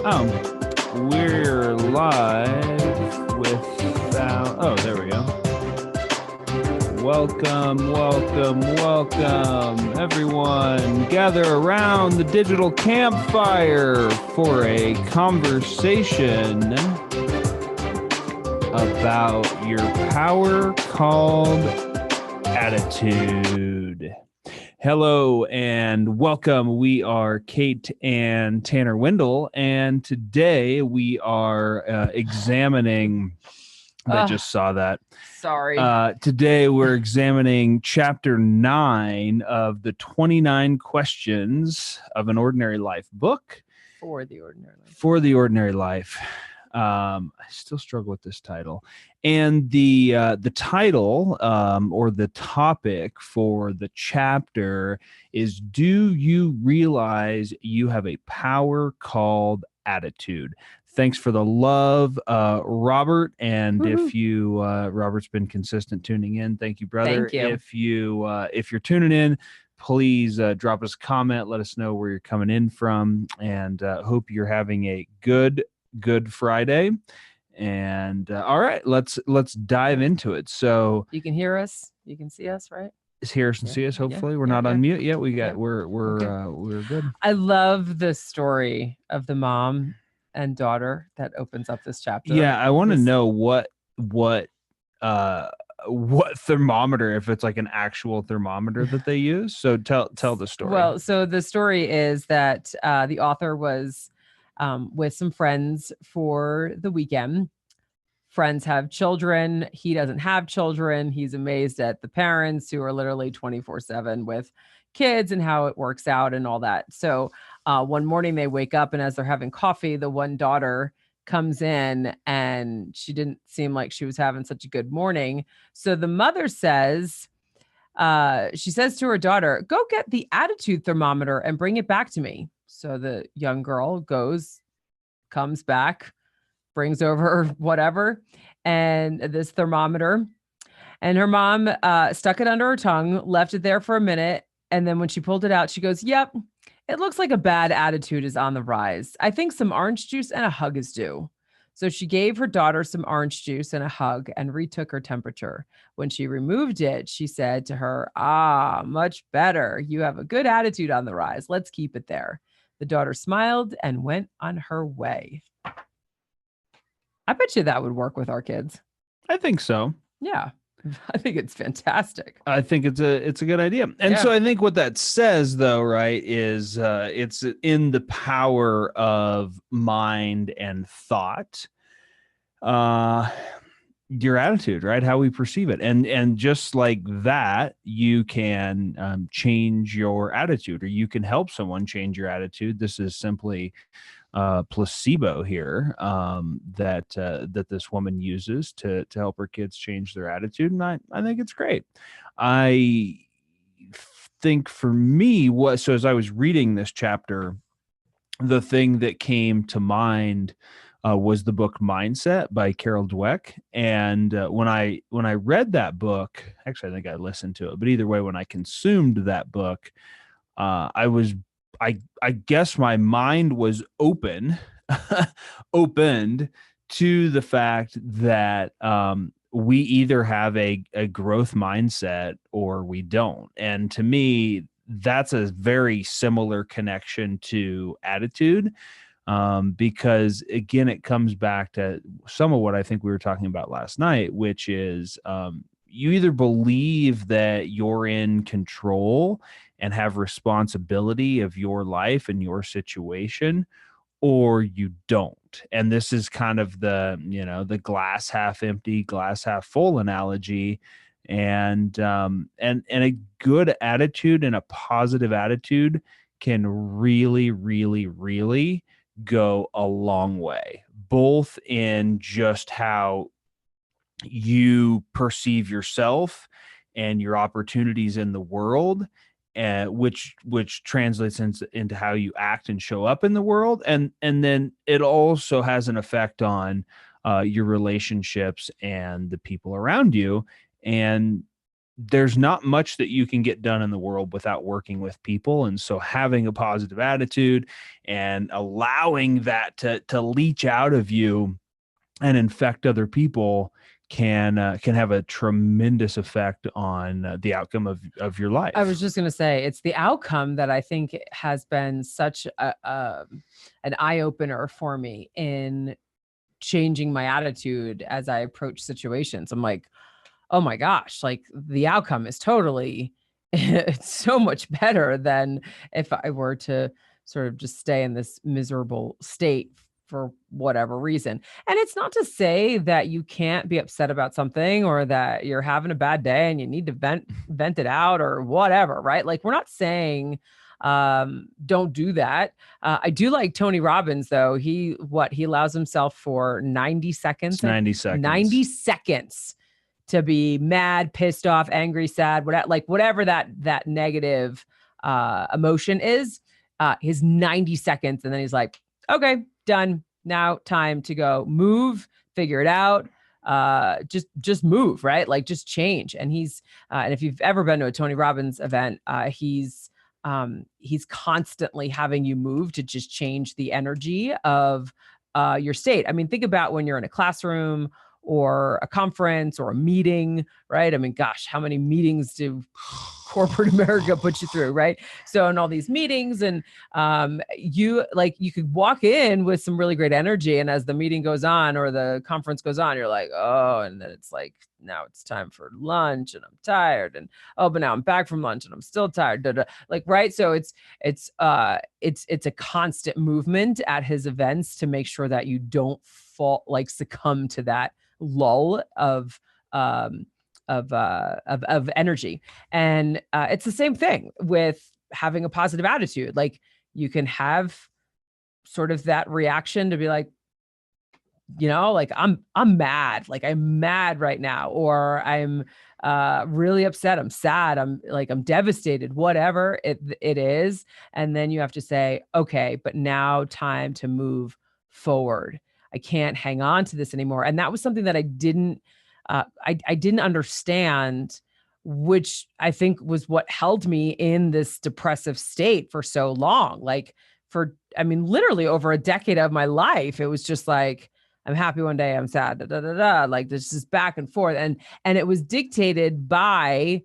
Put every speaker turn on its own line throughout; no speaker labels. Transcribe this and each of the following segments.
Um, we're live without. Oh, there we go. Welcome, everyone. Gather around the digital campfire for a conversation about your power called attitude. Hello and welcome. We are Kate and Tanner Wendell, and today we are examining. I just saw that.
Sorry.
Today we're examining chapter 9 of the 29 Questions of an Ordinary Life book.
For the Ordinary Life.
For the Ordinary Life. I still struggle with this title. And the title or the topic for the chapter is, do you realize you have a power called attitude? Thanks for the love, Robert. And
Woo-hoo.
if you, Robert's been consistent tuning in. Thank you, brother.
Thank you.
If you're tuning in, please drop us a comment. Let us know where you're coming in from, and hope you're having a good Friday. And all right, let's dive into it. So
you can hear us, you can see us, right?
Hear us and see us. Hopefully, we're not on mute yet. We got we're good.
I love the story of the mom and daughter that opens up this chapter.
Yeah, I want to know what thermometer, if it's like an actual thermometer that they use. So tell the story.
Well, so the story is that the author was with some friends for the weekend. Friends have children. He doesn't have children. He's amazed at the parents who are literally 24/7 with kids and how it works out and all that. So one morning they wake up, and as they're having coffee, the one daughter comes in and she didn't seem like she was having such a good morning. So the mother says, she says to her daughter, "Go get the attitude thermometer and bring it back to me." So the young girl goes, comes back, brings over whatever, and this thermometer, and her mom stuck it under her tongue, left it there for a minute. And then when she pulled it out, she goes, "Yep, it looks like a bad attitude is on the rise. I think some orange juice and a hug is due." So she gave her daughter some orange juice and a hug and retook her temperature. When she removed it, she said to her, "Ah, much better. You have a good attitude on the rise. Let's keep it there." The daughter smiled and went on her way. I bet you that would work with our kids.
I think so.
Yeah. I think it's fantastic.
I think it's a good idea. And so I think what that says, though, right, is it's in the power of mind and thought, your attitude, right, how we perceive it. And just like that, you can change your attitude, or you can help someone change your attitude. This is simply placebo here that this woman uses to help her kids change their attitude, and I think it's great. I think for me, so as I was reading this chapter, the thing that came to mind was the book Mindset by Carol Dweck. And when I read that book, actually I think I listened to it, but either way, when I consumed that book, I guess my mind was opened to the fact that we either have a growth mindset or we don't. And to me, that's a very similar connection to attitude, because again, it comes back to some of what I think we were talking about last night, which is you either believe that you're in control and have responsibility of your life and your situation, or you don't. And this is kind of the glass half empty, glass half full analogy. And a good attitude and a positive attitude can really, really, really go a long way, both in just how you perceive yourself and your opportunities in the world, which translates into how you act and show up in the world, and then it also has an effect on your relationships and the people around you. And there's not much that you can get done in the world without working with people. And so having a positive attitude and allowing that to leach out of you and infect other people can have a tremendous effect on the outcome of your life.
I was just going to say, it's the outcome that I think has been such an eye opener for me in changing my attitude as I approach situations. I'm like, oh my gosh, like the outcome is totally, it's so much better than if I were to sort of just stay in this miserable state for whatever reason. And it's not to say that you can't be upset about something or that you're having a bad day and you need to vent it out or whatever, right? Like we're not saying don't do that. I do like Tony Robbins though. He allows himself for 90 seconds.
It's 90 seconds.
90 seconds to be mad, pissed off, angry, sad, whatever that negative emotion is, his 90 seconds. And then he's like, okay, done. Now time to go move, figure it out. Just move, right? Like just change. And he's, and if you've ever been to a Tony Robbins event, he's constantly having you move to just change the energy of your state. I mean, think about when you're in a classroom or a conference or a meeting, right? I mean, gosh, how many meetings do corporate America put you through, right? So in all these meetings and you could walk in with some really great energy. And as the meeting goes on or the conference goes on, you're like, oh, and then it's like, now it's time for lunch and I'm tired. And oh, but now I'm back from lunch and I'm still tired. Like, right. So it's a constant movement at his events to make sure that you don't succumb to that lull of energy. And it's the same thing with having a positive attitude. Like you can have sort of that reaction to be like, like I'm mad, like I'm mad right now, or I'm really upset, I'm sad, I'm devastated, whatever it is. And then you have to say, okay, but now time to move forward. I can't hang on to this anymore. And that was something that I didn't understand, which I think was what held me in this depressive state for so long. Literally over a decade of my life, it was just like, I'm happy one day, I'm sad, like this is back and forth. And it was dictated by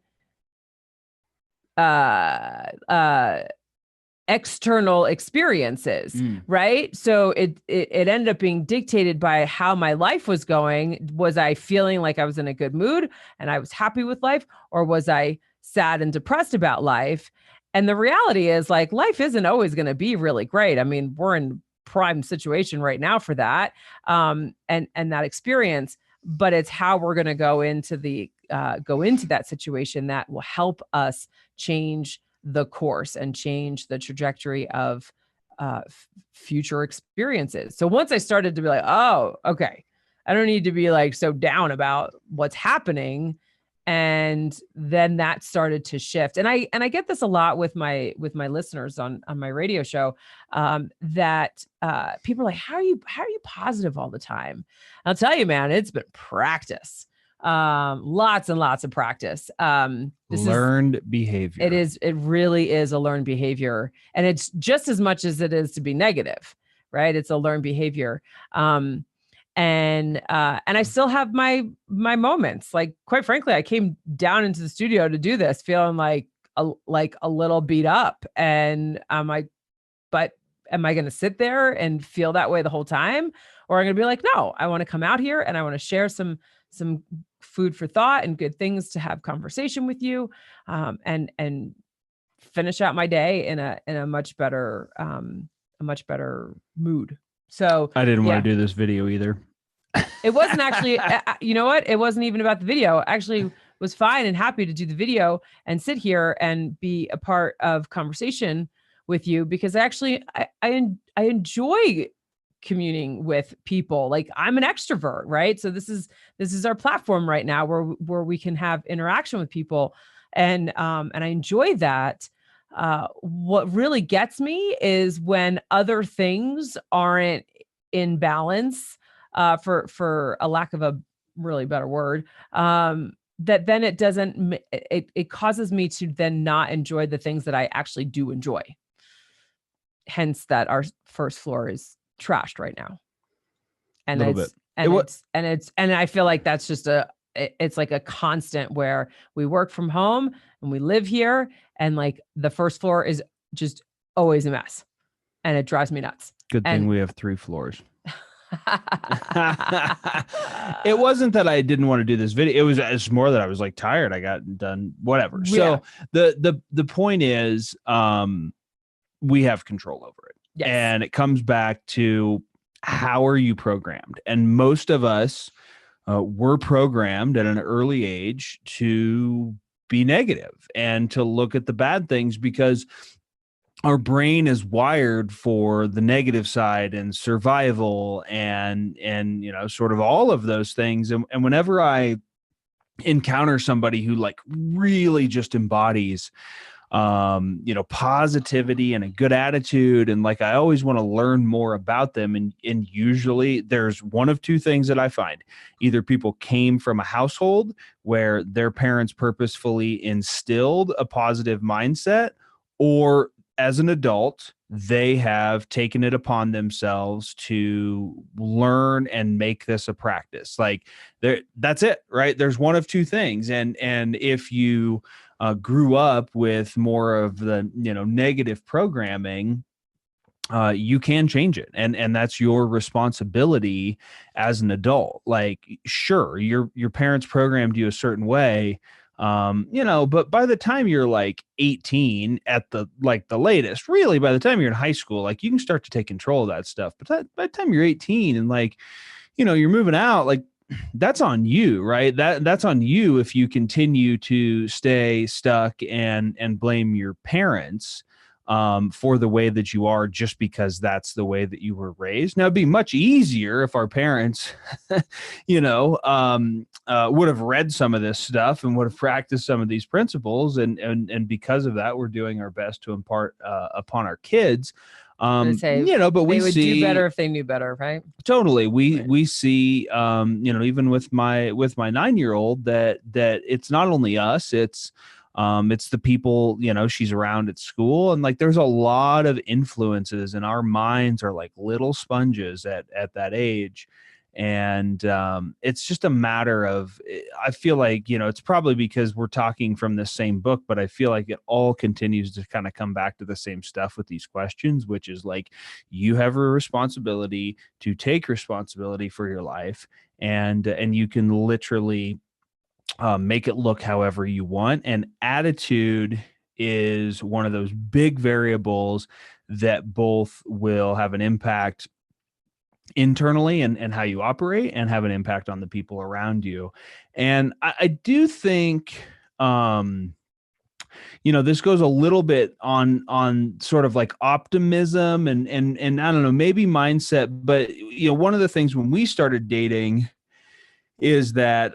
external experiences, right? So it ended up being dictated by how my life was going. Was I feeling like I was in a good mood and I was happy with life, or was I sad and depressed about life? And the reality is, like, life isn't always going to be really great. I mean, we're in prime situation right now for that, and that experience. But it's how we're going to go into that situation that will help us change the course and change the trajectory of future experiences. So once I started to be like, oh, okay, I don't need to be like so down about what's happening. And then that started to shift. And I get this a lot with my listeners on my radio show, that people are like, how are you positive all the time? I'll tell you, man, it's been practice. Lots and lots of practice. This
learned behavior.
It really is a learned behavior. And it's just as much as it is to be negative, right? It's a learned behavior. And I still have my moments. Like, quite frankly, I came down into the studio to do this feeling like a little beat up. And I'm like, but am I going to sit there and feel that way the whole time? Or I'm going to be like, no, I want to come out here and I want to share some food for thought and good things to have conversation with you, and finish out my day in a much better mood. So
I didn't want to do this video either.
It wasn't actually, you know what? It wasn't even about the video. I actually was fine and happy to do the video and sit here and be a part of conversation with you, because actually I enjoy communing with people. Like, I'm an extrovert, right? So this is our platform right now where we can have interaction with people. And I enjoy that. What really gets me is when other things aren't in balance, for a lack of a really better word, that then it doesn't, it causes me to then not enjoy the things that I actually do enjoy. Hence that our first floor is trashed right now.
A
And
little bit.
and I feel like that's just it's like a constant where we work from home and we live here, and like the first floor is just always a mess, and it drives me nuts.
Good thing
And
we have 3 floors. It wasn't that I didn't want to do this video. It's more that I was like tired. I got done, whatever.
Yeah.
So the point is, we have control over it.
Yes.
And it comes back to, how are you programmed? And most of us were programmed at an early age to be negative and to look at the bad things, because our brain is wired for the negative side and survival and sort of all of those things. And whenever I encounter somebody who like really just embodies positivity and a good attitude, and like I always want to learn more about them, and usually there's one of two things that I find. Either people came from a household where their parents purposefully instilled a positive mindset, or as an adult they have taken it upon themselves to learn and make this a practice. Like that's it, right? There's one of two things. And if you grew up with more of the negative programming, you can change it, and that's your responsibility as an adult. Like, sure, your parents programmed you a certain way, but by the time you're like 18 at the latest, really by the time you're in high school, like you can start to take control of that stuff. But by the time you're 18 and like you're moving out, like that's on you, right? That's on you if you continue to stay stuck and blame your parents for the way that you are, just because that's the way that you were raised. Now, it'd be much easier if our parents, would have read some of this stuff and would have practiced some of these principles, and because of that, we're doing our best to impart upon our kids. But we would
do better if they knew better, right?
Totally. We see, even with my 9-year-old, that it's not only us, it's the people, she's around at school, and like, there's a lot of influences, and our minds are like little sponges at that age. And it's just a matter of, I feel like, it's probably because we're talking from the same book, but I feel like it all continues to kind of come back to the same stuff with these questions, which is like, you have a responsibility to take responsibility for your life, and you can literally make it look however you want. And attitude is one of those big variables that both will have an impact internally and how you operate, and have an impact on the people around you. And I do think, this goes a little bit on sort of like optimism and I don't know, maybe mindset. But, one of the things when we started dating is that,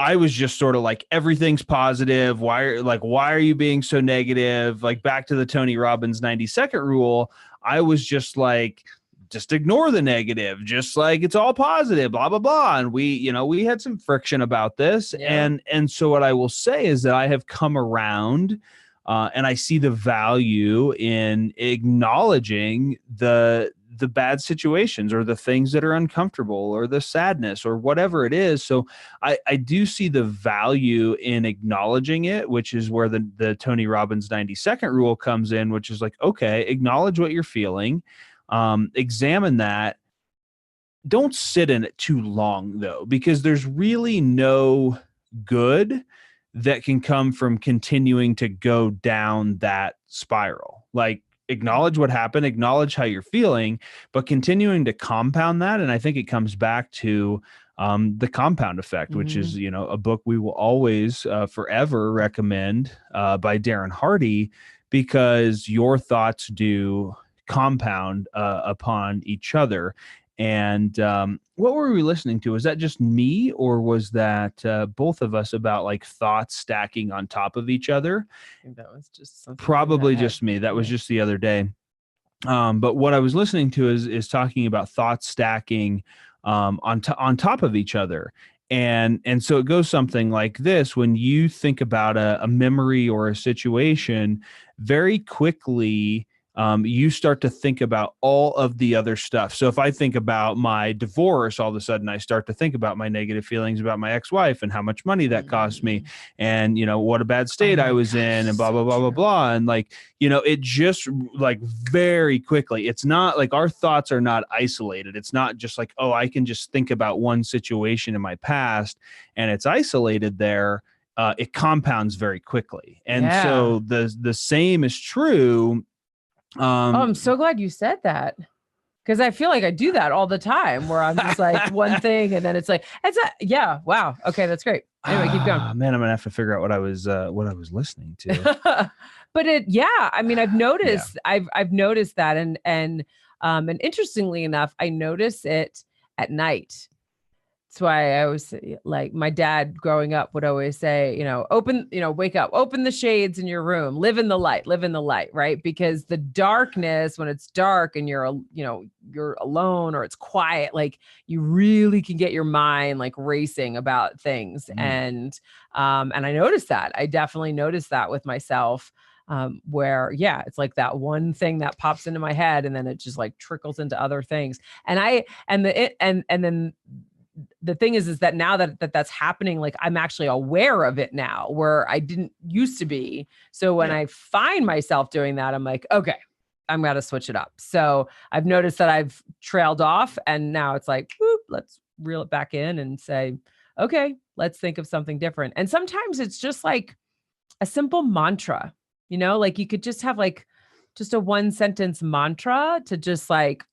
I was just sort of like, everything's positive. Why are you being so negative? Like, back to the Tony Robbins 90-second rule. I was just like, just ignore the negative, just like it's all positive, blah, blah, blah. And we had some friction about this.
Yeah.
And so what I will say is that I have come around, and I see the value in acknowledging the bad situations, or the things that are uncomfortable, or the sadness, or whatever it is. So I do see the value in acknowledging it, which is where the Tony Robbins 90-second rule comes in, which is like, okay, acknowledge what you're feeling. Examine that. Don't sit in it too long, though, because there's really no good that can come from continuing to go down that spiral. Like, acknowledge what happened, acknowledge how you're feeling, but continuing to compound that. And I think it comes back to the compound effect, which is, a book we will always forever recommend by Darren Hardy, because your thoughts do compound upon each other. And what were we listening to? Was that just me, or was that both of us, about like thoughts stacking on top of each other?
I think that was just something.
Probably just me. That was just the other day. But what I was listening to is talking about thoughts stacking on top of each other. And so it goes something like this: when you think about a memory or a situation, very quickly you start to think about all of the other stuff. So if I think about my divorce, all of a sudden I start to think about my negative feelings about my ex-wife and how much money that cost me, and what a bad
Oh
state I
my
was
gosh,
in, and blah blah
so
blah blah
true.
blah. And like, it just, like, very quickly, it's not like our thoughts are not isolated. It's not just like, oh, I can just think about one situation in my past and it's isolated there. It compounds very quickly. And
Yeah.
so the same is true.
Oh,
um
I'm so glad you said that. Because I feel like I do that all the time where I'm just like one thing and then yeah, wow. Okay, that's great. Anyway, keep going.
Man, I'm gonna have to figure out what I was listening to.
But yeah, I mean,
Yeah.
I've noticed that, and interestingly enough, I notice it at night. That's why I always like, my dad growing up would always say, wake up, open the shades in your room, live in the light, right? Because the darkness, when it's dark and you're alone or it's quiet, like, you really can get your mind like racing about things.
Mm.
And I noticed that. I definitely noticed that with myself. Where, yeah, it's like that one thing that pops into my head and then it just like trickles into other things. And I and the it, and then the thing is that now that's happening, like, I'm actually aware of it now where I didn't used to be. So when
Yeah.
I find myself doing that, I'm like, okay, I'm going to switch it up. So I've noticed that I've trailed off, and now it's like, whoop, let's reel it back in and say, okay, let's think of something different. And sometimes it's just like a simple mantra, like you could just have like just a one sentence mantra to just like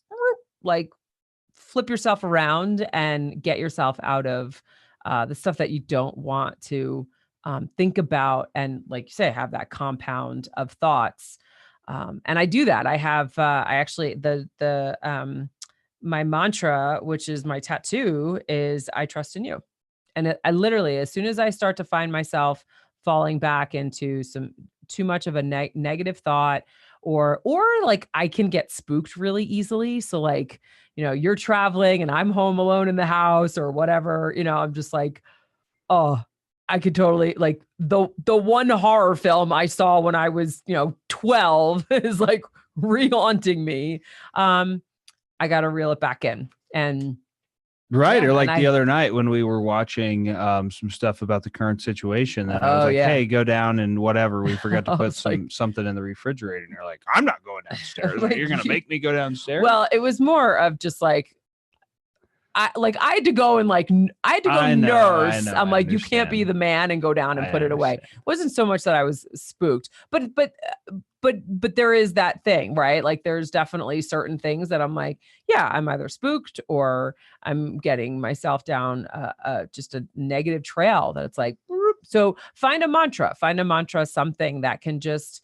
flip yourself around and get yourself out of the stuff that you don't want to think about, and, like you say, have that compound of thoughts. And I do that. I actually, my mantra, which is my tattoo, is I trust in you. And I literally, as soon as I start to find myself falling back into some too much of a negative thought, or like, I can get spooked really easily. So like, you're traveling and I'm home alone in the house or whatever, I'm just like, oh, I could totally, like, the one horror film I saw when I was, 12 is like re-haunting me. I got to reel it back in. And
Right.
yeah,
Or
and
like the other night when we were watching some stuff about the current situation, and I was
oh
like,
yeah,
hey, go down and whatever. We forgot to
I
put
was like,
something in the refrigerator. And you're like, I'm not going downstairs. Like,
like
you're gonna make me go downstairs?
well, it was more of just like, I had to go and like I had to go
I
nurse.
know,
I'm
I
like, you can't be
understand.
the man and go down and
I
put it away. It
understand.
wasn't so much that I was spooked, but there is that thing, right? Like, there's definitely certain things that I'm like, yeah, I'm either spooked or I'm getting myself down just a negative trail that it's like, so find a mantra, something that can just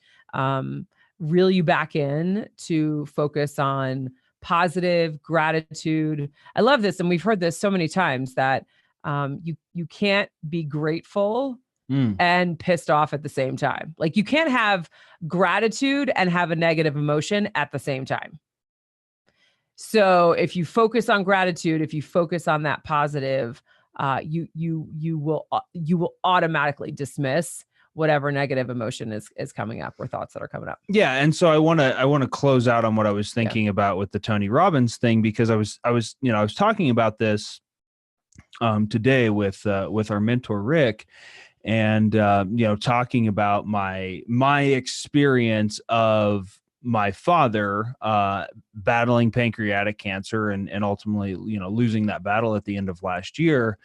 reel you back in to focus on positive gratitude. I love this, and we've heard this so many times, that you can't be grateful
Mm.
and pissed off at the same time. Like, you can't have gratitude and have a negative emotion at the same time. So if you focus on gratitude, if you focus on that positive, you will automatically dismiss whatever negative emotion is coming up, or thoughts that are coming up.
Yeah, and so I want to close out on what I was
Yeah.
thinking about with the Tony Robbins thing, because I was talking about this today with our mentor Rick, and talking about my experience of my father battling pancreatic cancer, and ultimately losing that battle at the end of last year.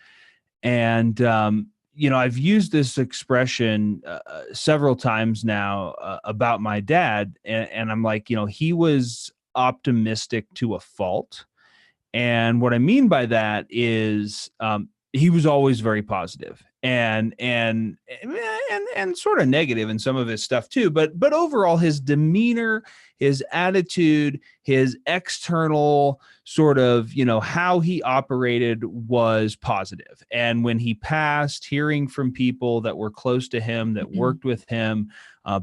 And I've used this expression several times now about my dad, and I'm like, he was optimistic to a fault. And what I mean by that is he was always very positive. and sort of negative in some of his stuff too, but overall his demeanor, his attitude, his external sort of, how he operated was positive. And when he passed, hearing from people that were close to him, that worked with him,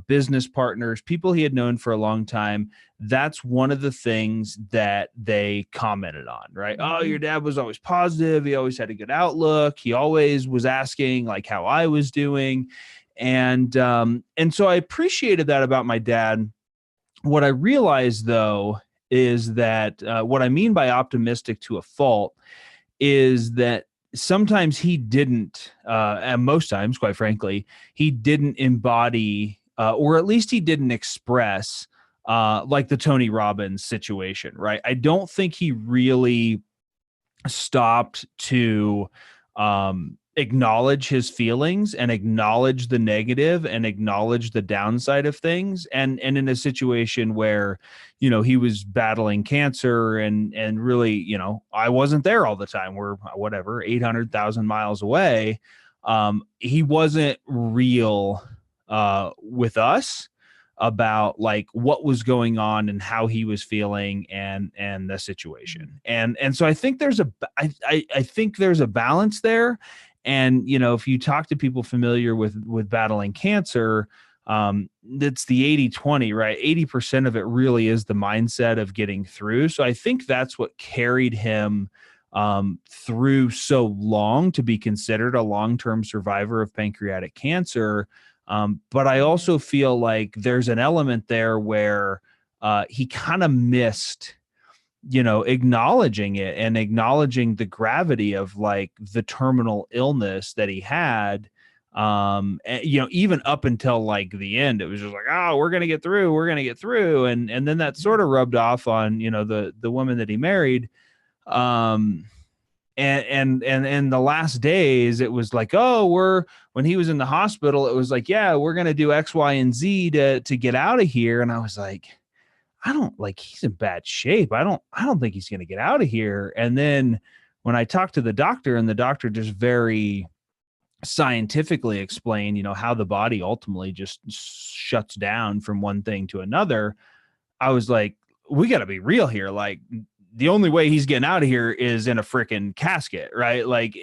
business partners, people he had known for a long time, that's one of the things that they commented on, right? Oh, your dad was always positive. He always had a good outlook. He always was asking like how I was doing. And so I appreciated that about my dad. What I realized though, is that what I mean by optimistic to a fault is that sometimes he didn't, and most times, quite frankly, he didn't embody, or at least he didn't express like the Tony Robbins situation, right? I don't think he really stopped to acknowledge his feelings and acknowledge the negative and acknowledge the downside of things. And in a situation where, he was battling cancer and really, I wasn't there all the time. We're whatever, 800,000 miles away. He wasn't real with us about like what was going on and how he was feeling and the situation. And so I think there's I think there's a balance there. And, if you talk to people familiar with battling cancer, it's the 80-20, right? 80% of it really is the mindset of getting through. So I think that's what carried him through so long to be considered a long-term survivor of pancreatic cancer. But I also feel like there's an element there where he kind of missed, acknowledging it and acknowledging the gravity of like the terminal illness that he had. And, even up until like the end, it was just like, oh, we're going to get through. And then that sort of rubbed off on, the woman that he married. And the last days, it was like, oh, when he was in the hospital, it was like, yeah, we're going to do X, Y, and Z to get out of here. And I was like, he's in bad shape. I don't think he's going to get out of here. And then when I talked to the doctor, and the doctor just very scientifically explained, how the body ultimately just shuts down from one thing to another, I was like, we got to be real here. Like, the only way he's getting out of here is in a freaking casket, right? Like,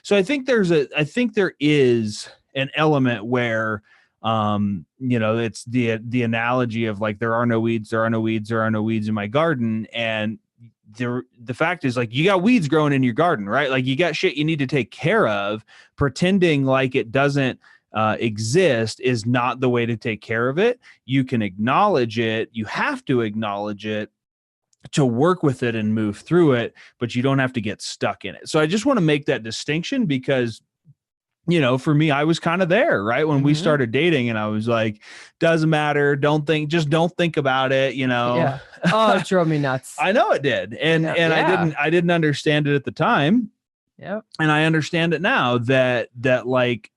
so I think there is an element where, it's the analogy of like, there are no weeds in my garden. And the fact is, like, you got weeds growing in your garden, right? Like, you got shit you need to take care of. Pretending like it doesn't exist is not the way to take care of it. You can acknowledge it. You have to acknowledge it to work with it and move through it, but you don't have to get stuck in it. So I just want to make that distinction because, for me, I was kind of there, right? When we started dating, and I was like, doesn't matter. Don't think about it,
Yeah. Oh, it drove me nuts.
I know it did. And I didn't understand it at the time.
Yep.
And I understand it now that like,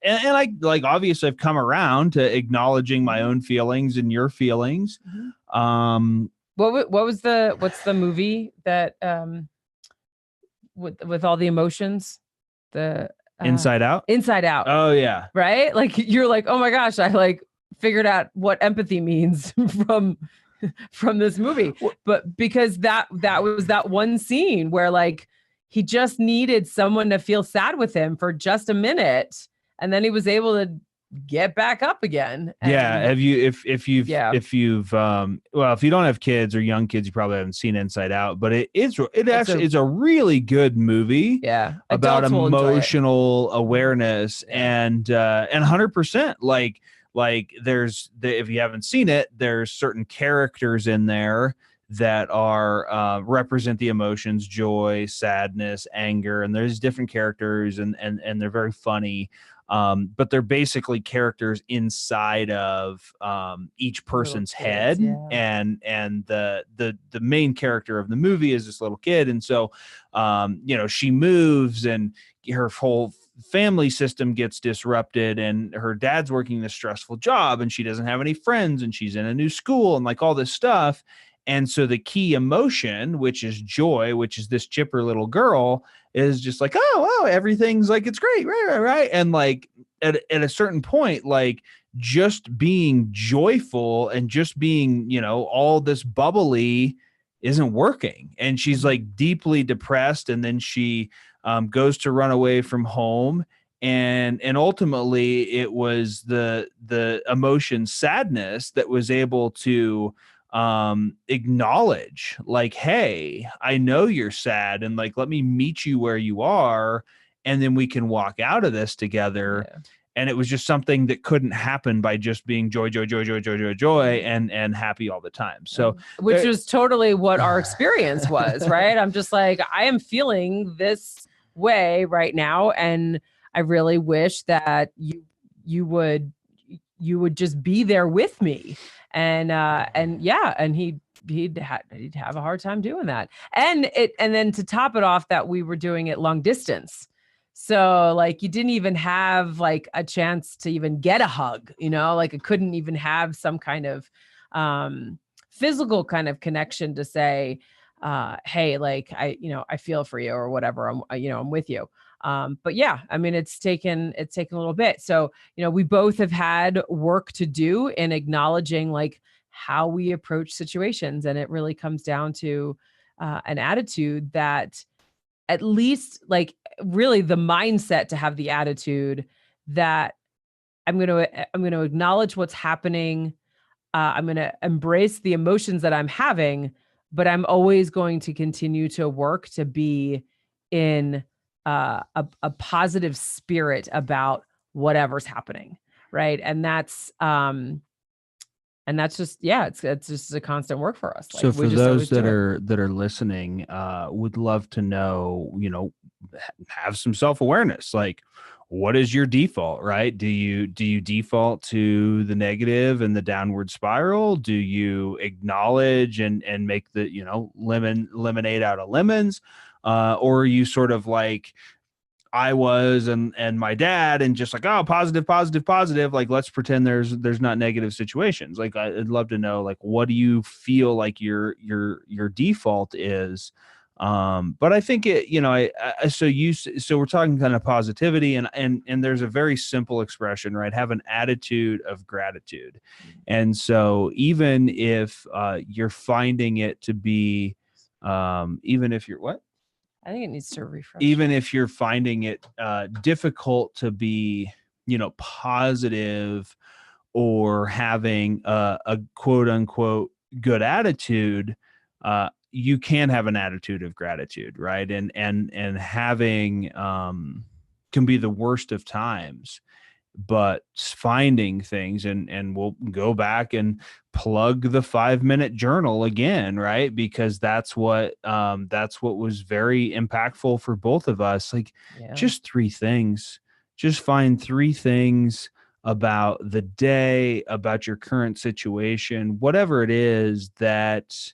and I like, obviously I've come around to acknowledging my own feelings and your feelings.
What's the movie that with all the emotions, the
Inside Out?
Inside Out.
Oh yeah.
Right? Like, you're like, oh my gosh, I like figured out what empathy means from this movie. But because that was that one scene where like he just needed someone to feel sad with him for just a minute, and then he was able to get back up again. And
if you don't have kids or young kids, you probably haven't seen Inside Out, but it's a really good movie.
Yeah.
About emotional awareness and 100%. Like if you haven't seen it, there's certain characters in there that are represent the emotions, joy, sadness, anger, and there's different characters and they're very funny. But they're basically characters inside of each person's head. Yeah. And the main character of the movie is this little kid. And so, she moves and her whole family system gets disrupted, and her dad's working this stressful job, and she doesn't have any friends, and she's in a new school and like all this stuff. And so the key emotion, which is joy, which is this chipper little girl, is just like, oh, everything's like, it's great. Right. And like at a certain point, like just being joyful and just being, all this bubbly isn't working. And she's like deeply depressed. And then she goes to run away from home. And ultimately it was the emotion sadness that was able to acknowledge, like, hey, I know you're sad, and like, let me meet you where you are, and then we can walk out of this together.
Yeah.
And it was just something that couldn't happen by just being joy, joy, joy, joy, joy, joy, joy, and happy all the time. So
which was totally what our experience was, right? I'm just like, I am feeling this way right now, and I really wish that you would just be there with me. And yeah, and he'd have a hard time doing that. And then to top it off, that we were doing it long distance. So like you didn't even have like a chance to even get a hug, like it couldn't even have some kind of physical kind of connection to say, hey, like I feel for you or whatever. I'm with you. But yeah, I mean, it's taken a little bit. So, we both have had work to do in acknowledging like how we approach situations. And it really comes down to an attitude that, at least like really the mindset to have the attitude that I'm going to acknowledge what's happening. I'm going to embrace the emotions that I'm having, but I'm always going to continue to work to be in a positive spirit about whatever's happening. Right. And that's just, yeah, it's just a constant work for us. Like,
so for those that are listening, would love to know, have some self-awareness. Like, what is your default, right? Do you default to the negative and the downward spiral? Do you acknowledge and make the, lemonade out of lemons? Or are you sort of like I was and my dad, and just like, oh, positive, positive, positive. Like, let's pretend there's not negative situations. Like, I'd love to know, like, what do you feel like your default is? But I think it, so we're talking kind of positivity, and there's a very simple expression, right? Have an attitude of gratitude. And so even if you're finding it to be, even if you're what?
I think it needs to refresh.
Even if you're finding it difficult to be, positive or having a quote unquote good attitude, you can have an attitude of gratitude, right? And having can be the worst of times, but finding things, and we'll go back and plug the 5-minute journal again, right? Because that's what was very impactful for both of us. Like, just 3 things, just find 3 things about the day, about your current situation, whatever it is that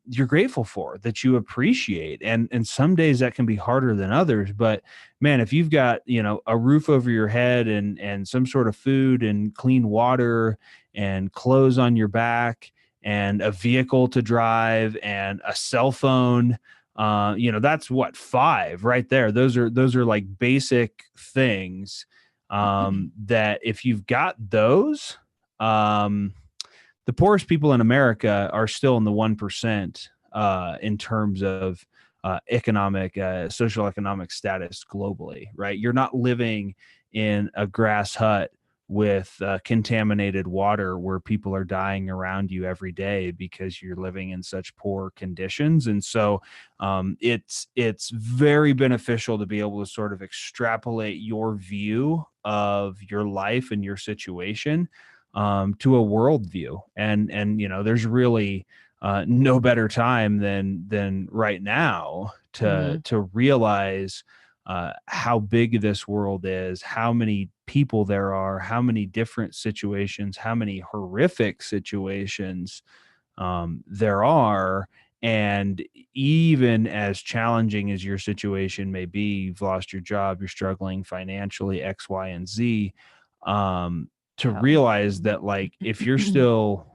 you're grateful for, that you appreciate. And some days that can be harder than others, but man, if you've got, a roof over your head and some sort of food and clean water and clothes on your back and a vehicle to drive and a cell phone, that's what, 5 right there. Those are like basic things that if you've got those, the poorest people in America are still in the 1% in terms of social economic status globally, right? You're not living in a grass hut with contaminated water where people are dying around you every day because you're living in such poor conditions. And so it's very beneficial to be able to sort of extrapolate your view of your life and your situation to a worldview. And there's really no better time than right now to realize how big this world is, how many people there are, how many different situations, how many horrific situations there are. And even as challenging as your situation may be, you've lost your job, you're struggling financially, X, Y, and Z, to realize that, like, if you're still,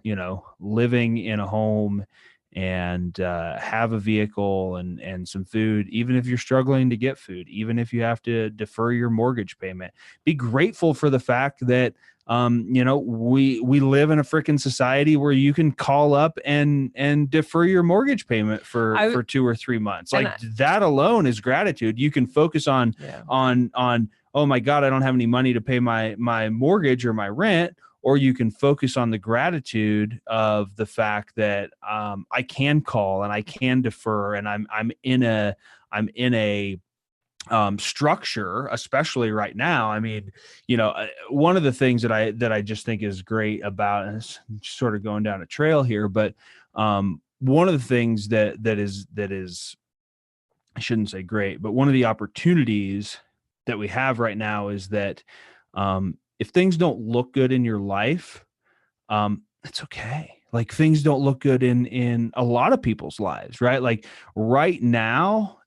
living in a home and have a vehicle and some food, even if you're struggling to get food, even if you have to defer your mortgage payment. Be grateful for the fact that we live in a freaking society where you can call up and defer your mortgage payment for 2 or 3 months. Like that alone is gratitude. You can focus on oh my God, I don't have any money to pay my mortgage or my rent. Or you can focus on the gratitude of the fact that I can call and I can defer, and I'm in a structure, especially right now. I mean, one of the things that I just think is great about, and it's sort of going down a trail here, but one of the things that is, I shouldn't say great, but one of the opportunities that we have right now is that if things don't look good in your life, it's okay. Like things don't look good in a lot of people's lives, right? Like right now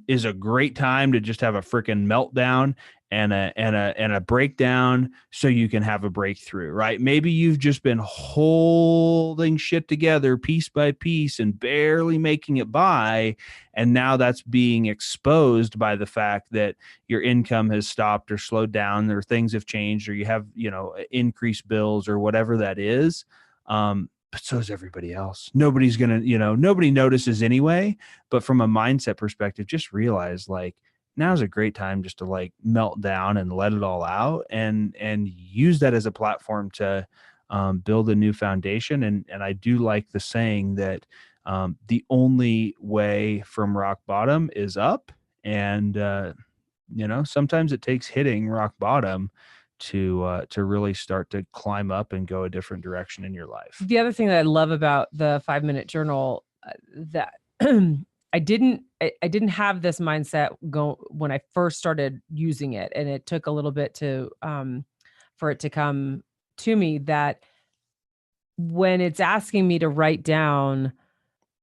is a great time to just have a freaking meltdown and a breakdown so you can have a breakthrough, right? Maybe you've just been holding shit together piece by piece and barely making it by, and now that's being exposed by the fact that your income has stopped or slowed down, or things have changed, or you have increased bills or whatever that is. But so is everybody else. Nobody's gonna, nobody notices anyway. But from a mindset perspective, just realize like now's a great time just to like melt down and let it all out, and use that as a platform to build a new foundation. And I do like the saying that the only way from rock bottom is up. And sometimes it takes hitting rock bottom to really start to climb up and go a different direction in your life.
The other thing that I love about the 5-minute journal that I didn't have this mindset go when I first started using it, and it took a little bit to for it to come to me, that when it's asking me to write down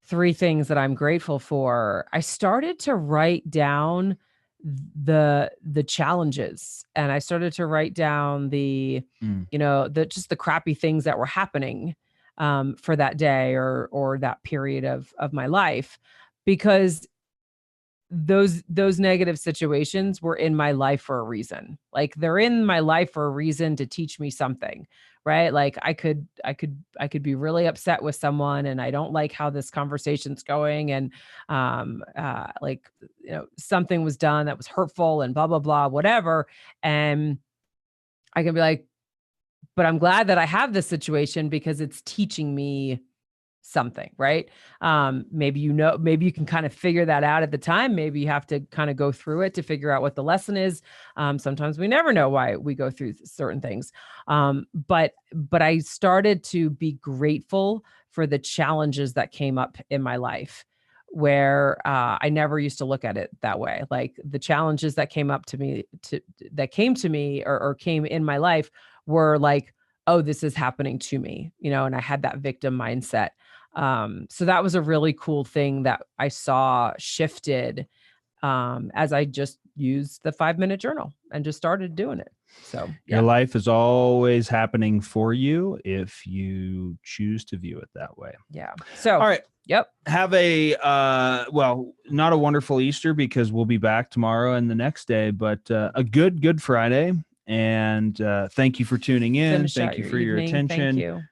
3 things that I'm grateful for, I started to write down the challenges, and I started to write down the just the crappy things that were happening for that day or that period of my life, because those negative situations were in my life for a reason. Like they're in my life for a reason to teach me something, right? Like I could be really upset with someone and I don't like how this conversation's going, and something was done that was hurtful and blah blah blah whatever, and I can be like, but I'm glad that I have this situation because it's teaching me something, right? Maybe you can kind of figure that out at the time. Maybe you have to kind of go through it to figure out what the lesson is. Sometimes we never know why we go through certain things. But I started to be grateful for the challenges that came up in my life, where I never used to look at it that way. Like the challenges that came to me or came in my life were like, oh, this is happening to me, and I had that victim mindset. So that was a really cool thing that I saw shifted as I just used the 5-minute journal and just started doing it. So
your life is always happening for you if you choose to view it that way.
Yeah. So,
all right.
Yep.
Have a, not a wonderful Easter, because we'll be back tomorrow and the next day, but a good Friday. And thank you for tuning in. Thank you for your attention.
Thank you.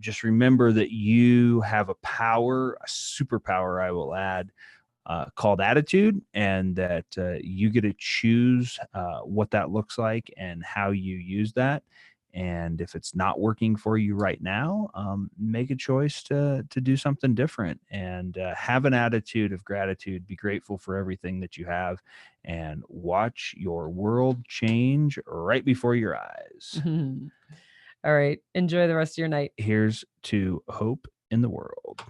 Just remember that you have a superpower, I will add, called attitude, and that you get to choose what that looks like and how you use that. And if it's not working for you right now, make a choice to do something different, and have an attitude of gratitude. Be grateful for everything that you have, and watch your world change right before your eyes.
All right. Enjoy the rest of your night.
Here's to hope in the world.